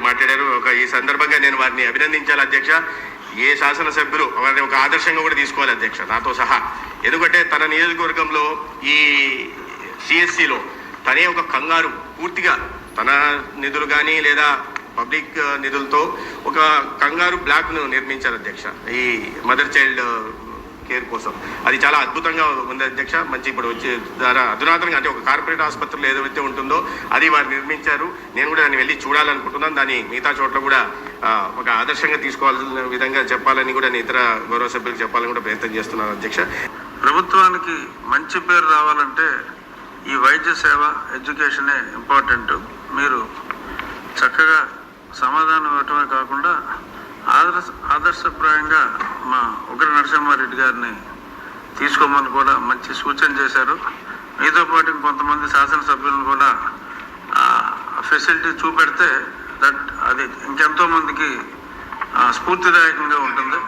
మాట్లాడారు. ఈ సందర్భంగా నేను వారిని అభినందించాలి అధ్యక్ష. ఏ శాసనసభ్యులు వారిని ఒక ఆదర్శంగా కూడా తీసుకోవాలి అధ్యక్ష, నాతో సహా. ఎందుకంటే తన నియోజకవర్గంలో ఈ సిఎస్సిలో తనే ఒక కంగారు పూర్తిగా తన నిధులు కానీ లేదా పబ్లిక్ నిధులతో ఒక కంగారు బ్లాక్ను నిర్మించారు అధ్యక్ష, ఈ మదర్ చైల్డ్ కేర్ కోసం. అది చాలా అద్భుతంగా ఉంది అధ్యక్ష. మంచి ఇప్పుడు వచ్చే ద్వారా అధునాతనంగా అంటే ఒక కార్పొరేట్ ఆసుపత్రిలో ఏదైతే ఉంటుందో అది వారు నిర్మించారు. నేను కూడా దాన్ని వెళ్ళి చూడాలనుకుంటున్నాను. దాన్ని మిగతా చోట్ల కూడా ఒక ఆదర్శంగా తీసుకోవాల్సిన విధంగా చెప్పాలని కూడా నేను ఇతర గౌరవ సభ్యులకు చెప్పాలని కూడా ప్రయత్నం చేస్తున్నాను అధ్యక్ష. ప్రభుత్వానికి మంచి పేరు రావాలంటే ఈ వైద్య సేవ ఎడ్యుకేషనే ఇంపార్టెంట్. మీరు చక్కగా సమాధానం ఇవ్వటమే కాకుండా ఆదర్శప్రాయంగా మా ఉగ్ర నరసింహారెడ్డి గారిని తీసుకోమని కూడా మంచి సూచన చేశారు. మీతో పాటు ఇంకొంతమంది శాసనసభ్యులను కూడా ఫెసిలిటీ చూపెడితే అది ఇంకెంతో మందికి స్ఫూర్తిదాయకంగా ఉంటుంది.